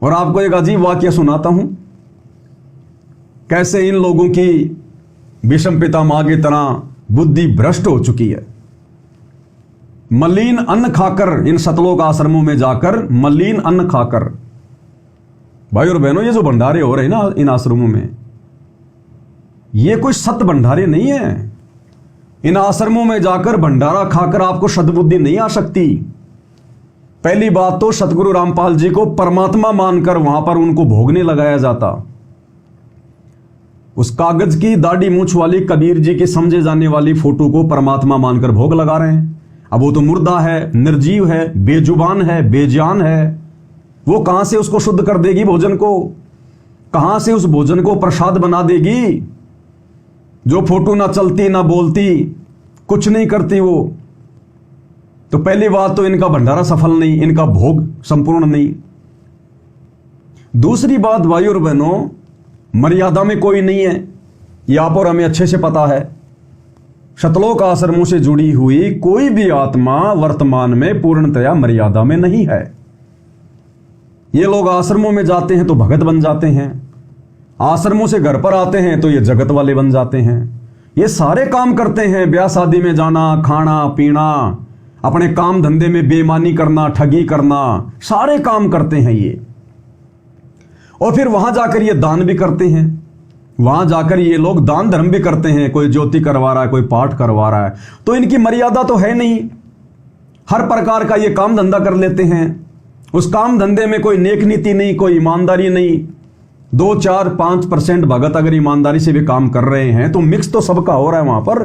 और आपको एक अजीब वाकया सुनाता हूं, कैसे इन लोगों की विषम पिता मां की तरह बुद्धि भ्रष्ट हो चुकी है। मलिन अन्न खाकर इन सतलोक आश्रमों में जाकर मलिन अन्न खाकर, भाई और बहनों, ये जो भंडारे हो रहे हैं ना इन आश्रमों में, ये कोई सत भंडारे नहीं है। इन आश्रमों में जाकर भंडारा खाकर आपको सद्बुद्धि नहीं आ सकती। पहली बात तो सतगुरु रामपाल जी को परमात्मा मानकर वहां पर उनको भोग नहीं लगाया जाता। उस कागज की दाढ़ी मूंछ वाली कबीर जी की समझे जाने वाली फोटो को परमात्मा मानकर भोग लगा रहे हैं। अब वो तो मुर्दा है, निर्जीव है, बेजुबान है, बेजान है, वो कहां से उसको शुद्ध कर देगी भोजन को? कहां से उस भोजन को प्रसाद बना देगी? जो फोटो ना चलती ना बोलती, कुछ नहीं करती वो। तो पहली बात तो इनका भंडारा सफल नहीं, इनका भोग संपूर्ण नहीं। दूसरी बात भाई और बहनों, मर्यादा में कोई नहीं है, यह आप और हमें अच्छे से पता है। सतलोक आश्रमों से जुड़ी हुई कोई भी आत्मा वर्तमान में पूर्णतया मर्यादा में नहीं है। ये लोग आश्रमों में जाते हैं तो भगत बन जाते हैं, आश्रमों से घर पर आते हैं तो ये जगत वाले बन जाते हैं। ये सारे काम करते हैं, ब्याह शादी में जाना, खाना पीना, अपने काम धंधे में बेईमानी करना, ठगी करना, सारे काम करते हैं ये। और फिर वहां जाकर ये दान भी करते हैं, वहां जाकर ये लोग दान धर्म भी करते हैं। कोई ज्योति करवा रहा है, कोई पाठ करवा रहा है, तो इनकी मर्यादा तो है नहीं। हर प्रकार का ये काम धंधा कर लेते हैं। उस काम धंधे में कोई नेक नीति नहीं, कोई ईमानदारी नहीं। 2, 4, 5% भगत अगर ईमानदारी से भी काम कर रहे हैं तो मिक्स तो सबका हो रहा है वहां पर।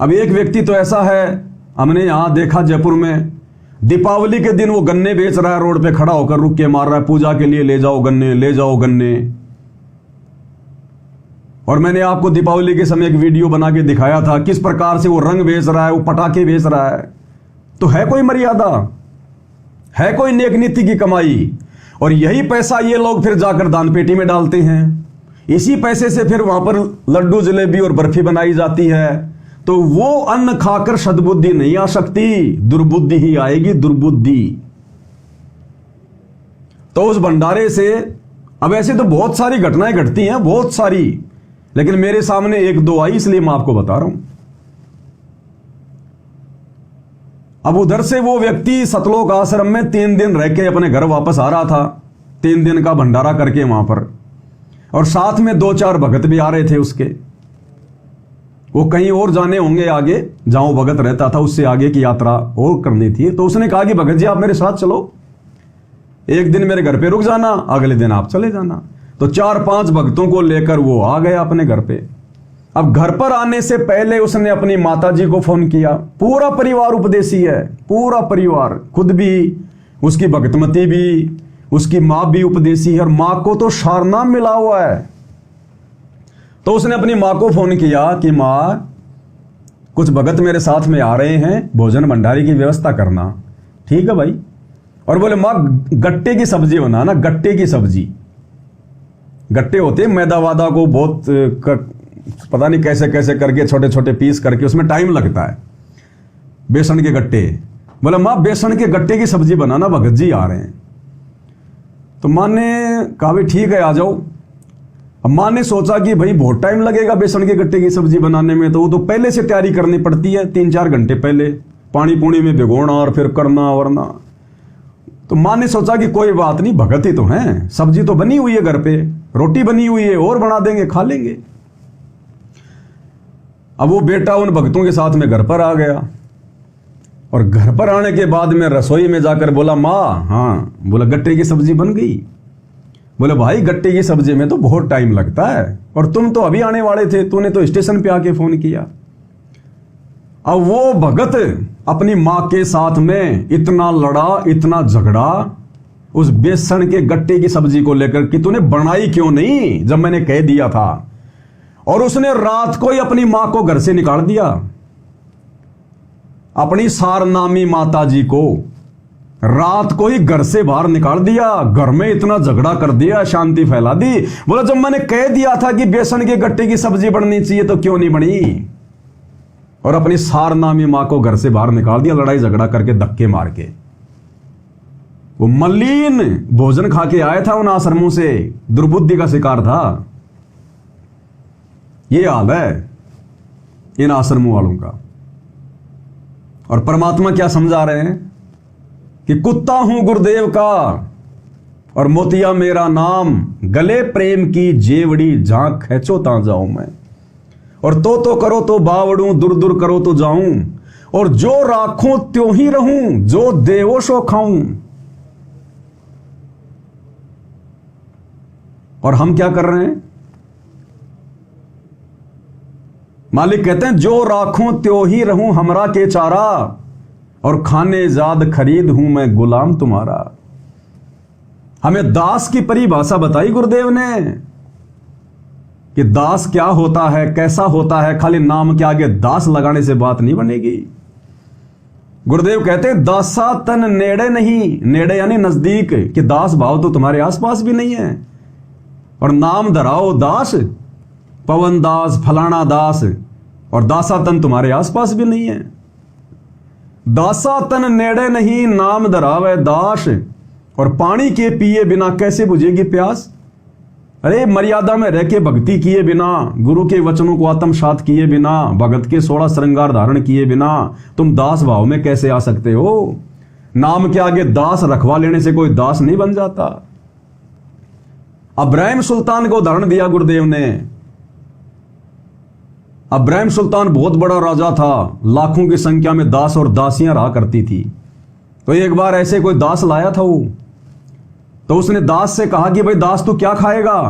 अब एक व्यक्ति तो ऐसा है, हमने यहां देखा जयपुर में, दीपावली के दिन वो गन्ने बेच रहा है, रोड पे खड़ा होकर रुक के मार रहा है, पूजा के लिए ले जाओ गन्ने, ले जाओ गन्ने। और मैंने आपको दीपावली के समय एक वीडियो बना के दिखाया था किस प्रकार से वो रंग बेच रहा है, वो पटाखे बेच रहा है। तो है कोई मर्यादा? है कोई नेक नीति की कमाई? और यही पैसा ये लोग फिर जाकर दान पेटी में डालते हैं। इसी पैसे से फिर वहां पर लड्डू जलेबी और बर्फी बनाई जाती है। तो वो अन्न खाकर सद्बुद्धि नहीं आ सकती, दुर्बुद्धि ही आएगी, दुर्बुद्धि। तो उस भंडारे से अब ऐसे तो बहुत सारी घटनाएं घटती हैं, बहुत सारी, लेकिन मेरे सामने 1-2 आई, इसलिए मैं आपको बता रहा हूं। अब उधर से वो व्यक्ति सतलोक आश्रम में 3 दिन रह के अपने घर वापस आ रहा था, 3 दिन का भंडारा करके वहां पर, और साथ में 2-4 भगत भी आ रहे थे उसके। वो कहीं और जाने होंगे आगे, जहां भगत रहता था उससे आगे की यात्रा और करनी थी। तो उसने कहा कि भगत जी आप मेरे साथ चलो, एक दिन मेरे घर पे रुक जाना, अगले दिन आप चले जाना। तो 4-5 भक्तों को लेकर वो आ गया अपने घर पे। अब घर पर आने से पहले उसने अपनी माताजी को फोन किया। पूरा परिवार उपदेशी है, पूरा परिवार, खुद भी, उसकी भगतमती भी, उसकी मां भी उपदेशी है, और मां को तो सारनाम मिला हुआ है। तो उसने अपनी मां को फोन किया कि मां, कुछ भगत मेरे साथ में आ रहे हैं, भोजन भंडारी की व्यवस्था करना। ठीक है भाई। और बोले मां गट्टे की सब्जी बनाना, गट्टे की सब्जी। गट्टे होते मैदा वादा को बहुत पता नहीं कैसे कैसे करके छोटे छोटे पीस करके, उसमें टाइम लगता है, बेसन के गट्टे। बोला मां बेसन के गट्टे की सब्जी बनाना, भगत जी आ रहे हैं। तो मां ने कहा भाई ठीक है आ जाओ। अब मां ने सोचा कि भाई बहुत टाइम लगेगा बेसन के गट्टे की सब्जी बनाने में, तो वो तो पहले से तैयारी करनी पड़ती है, 3-4 घंटे पहले पानी पूनी में भिगोना और फिर करना वरना। तो मां ने सोचा कि कोई बात नहीं, भगत ही तो हैं, सब्जी तो बनी हुई है घर पे, रोटी बनी हुई है, और बना देंगे, खा लेंगे। अब वो बेटा उन भक्तों के साथ में घर पर आ गया, और घर पर आने के बाद में रसोई में जाकर बोला मां, हाँ, बोला गट्टे की सब्जी बन गई। बोले भाई गट्टे की सब्जी में तो बहुत टाइम लगता है, और तुम तो अभी आने वाले थे, तूने तो स्टेशन पे आके फोन किया। अब वो भगत अपनी मां के साथ में इतना लड़ा, इतना झगड़ा उस बेसन के गट्टे की सब्जी को लेकर कि तूने बनाई क्यों नहीं जब मैंने कह दिया था। और उसने रात को ही अपनी मां को घर से निकाल दिया, अपनी सारनामी माता जी को रात को ही घर से बाहर निकाल दिया। घर में इतना झगड़ा कर दिया, शांति फैला दी। बोला जब मैंने कह दिया था कि बेसन के गट्टे की सब्जी बननी चाहिए तो क्यों नहीं बनी। और अपनी सारनामी मां को घर से बाहर निकाल दिया, लड़ाई झगड़ा करके, धक्के मार के। वो मलिन भोजन खा के आया था उन आश्रमों से, दुर्बुद्धि का शिकार था। ये हाल है इन आश्रमों वालों का। और परमात्मा क्या समझा रहे हैं कि कुत्ता हूं गुरुदेव का और मोतिया मेरा नाम, गले प्रेम की जेवड़ी जहां खेचो ता जाऊं मैं। और तो करो तो बावड़ू, दूर दूर करो तो जाऊं, और जो राखूं त्यों ही रहूं, जो देवो सो खाऊं। और हम क्या कर रहे हैं? मालिक कहते हैं जो राखूं त्यों ही रहूं हमरा के चारा, और खाने जाद खरीद हूं मैं गुलाम तुम्हारा। हमें दास की परिभाषा बताई गुरुदेव ने कि दास क्या होता है, कैसा होता है। खाली नाम के आगे दास लगाने से बात नहीं बनेगी। गुरुदेव कहते हैं दासा तन नेड़े नहीं, नेड़े यानी नजदीक, कि दास भाव तो तुम्हारे आसपास भी नहीं है। और नाम धराओ दास, पवन दास, फलाना दास, और दासा तन तुम्हारे आसपास भी नहीं है। दासा तन नेड़े नहीं, नाम धरावे दास, और पानी के पिए बिना कैसे बुझेगी प्यास। अरे मर्यादा में रह के भक्ति किए बिना, गुरु के वचनों को आत्मसात किए बिना, भगत के 16 श्रृंगार धारण किए बिना तुम दास भाव में कैसे आ सकते हो? नाम के आगे दास रखवा लेने से कोई दास नहीं बन जाता। अब्राहिम सुल्तान को उदाहरण दिया गुरुदेव ने। अब्राहिम सुल्तान बहुत बड़ा राजा था, लाखों की संख्या में दास और दासियां रहा करती थी। तो एक बार ऐसे कोई दास लाया था वो, तो उसने दास से कहा कि भाई दास तू क्या खाएगा?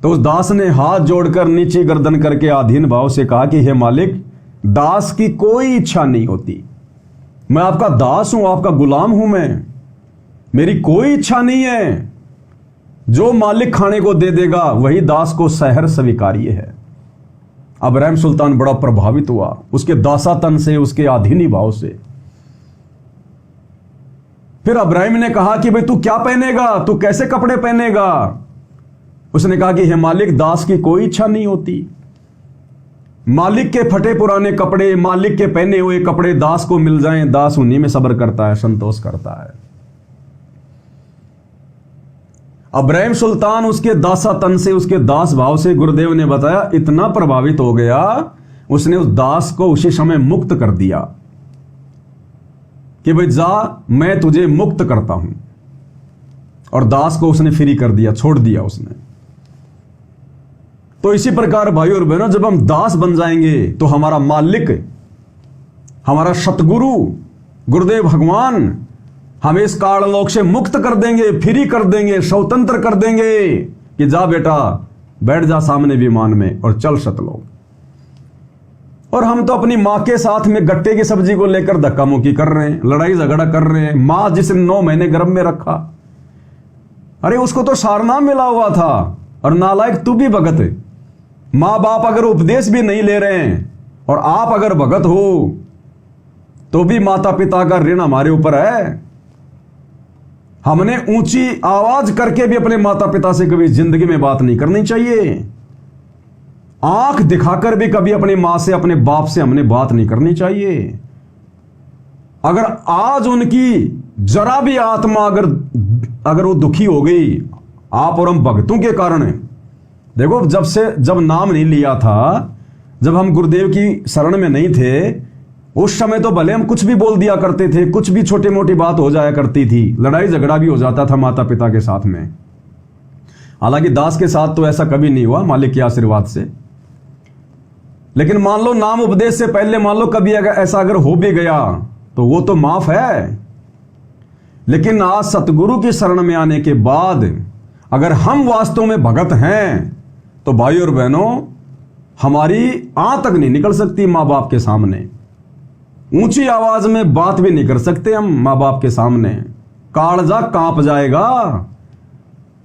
तो उस दास ने हाथ जोड़कर नीचे गर्दन करके अधीन भाव से कहा कि हे मालिक, दास की कोई इच्छा नहीं होती, मैं आपका दास हूं, आपका गुलाम हूं, मेरी कोई इच्छा नहीं है। जो मालिक खाने को दे देगा वही दास को सहर स्वीकार्य है। अब्राहिम सुल्तान बड़ा प्रभावित हुआ उसके दासातन से, उसके अधीनी भाव से। फिर अब्राहिम ने कहा कि भाई तू क्या पहनेगा, तू कैसे कपड़े पहनेगा? उसने कहा कि हे मालिक, दास की कोई इच्छा नहीं होती। मालिक के फटे पुराने कपड़े, मालिक के पहने हुए कपड़े दास को मिल जाएं, दास उन्हीं में सब्र करता है, संतोष करता है। अब्राहिम सुल्तान उसके दासातन से, उसके दास भाव से, गुरुदेव ने बताया, इतना प्रभावित हो गया, उसने उस दास को उसी समय मुक्त कर दिया कि भाई जा, मैं तुझे मुक्त करता हूं। और दास को उसने फ्री कर दिया, छोड़ दिया उसने। तो इसी प्रकार भाई और बहनों, जब हम दास बन जाएंगे तो हमारा मालिक, हमारा सतगुरु गुरुदेव भगवान हमें इस काललोक से मुक्त कर देंगे, फ्री कर देंगे, स्वतंत्र कर देंगे कि जा बेटा, बैठ जा सामने विमान में और चल सतलोक। और हम तो अपनी मां के साथ में गट्टे की सब्जी को लेकर धक्का मुक्की कर रहे हैं, लड़ाई झगड़ा कर रहे हैं। मां जिसने 9 महीने गर्भ में रखा, अरे उसको तो सारनाम मिला हुआ था। और नालायक तू भी भगत है। मां बाप अगर उपदेश भी नहीं ले रहे हैं और आप अगर भगत हो तो भी माता पिता का ऋण हमारे ऊपर है। हमने ऊंची आवाज करके भी अपने माता पिता से कभी जिंदगी में बात नहीं करनी चाहिए। आंख दिखाकर भी कभी अपनी मां से, अपने बाप से हमने बात नहीं करनी चाहिए। अगर आज उनकी जरा भी आत्मा अगर वो दुखी हो गई, आप और हम भक्तों के कारण, देखो जब नाम नहीं लिया था, जब हम गुरुदेव की शरण में नहीं थे, उस समय तो भले हम कुछ भी बोल दिया करते थे, कुछ भी छोटी मोटी बात हो जाया करती थी, लड़ाई झगड़ा भी हो जाता था माता पिता के साथ में। हालांकि दास के साथ तो ऐसा कभी नहीं हुआ, मालिक के आशीर्वाद से। लेकिन मान लो नाम उपदेश से पहले मान लो कभी ऐसा अगर हो भी गया तो वो तो माफ है। लेकिन आज सतगुरु की शरण में आने के बाद अगर हम वास्तव में भगत हैं तो भाई और बहनों, हमारी आंख तक नहीं निकल सकती मां बाप के सामने। ऊंची आवाज में बात भी नहीं कर सकते हम मां बाप के सामने। कालजा कांप जाएगा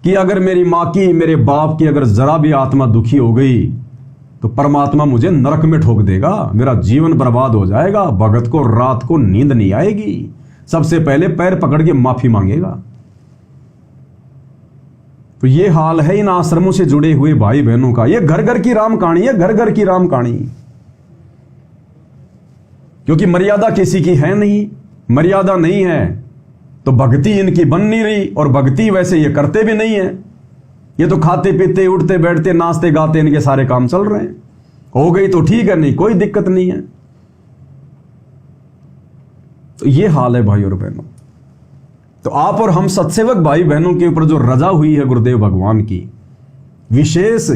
कि अगर मेरी मां की, मेरे बाप की अगर जरा भी आत्मा दुखी हो गई तो परमात्मा मुझे नरक में ठोक देगा, मेरा जीवन बर्बाद हो जाएगा। भगत को रात को नींद नहीं आएगी, सबसे पहले पैर पकड़ के माफी मांगेगा। तो ये हाल है इन आश्रमों से जुड़े हुए भाई बहनों का। ये घर घर की राम कहानी है, घर घर की राम कहानी। क्योंकि मर्यादा किसी की है नहीं, मर्यादा नहीं है। तो भक्ति इनकी बन नहीं रही, और भक्ति वैसे ये करते भी नहीं है। ये तो खाते पीते उठते बैठते नाचते गाते इनके सारे काम चल रहे हैं। हो गई तो ठीक है, नहीं कोई दिक्कत नहीं है। तो ये हाल है भाई और बहनों। तो आप और हम सत्सेवक भाई बहनों के ऊपर जो रजा हुई है गुरुदेव भगवान की, विशेष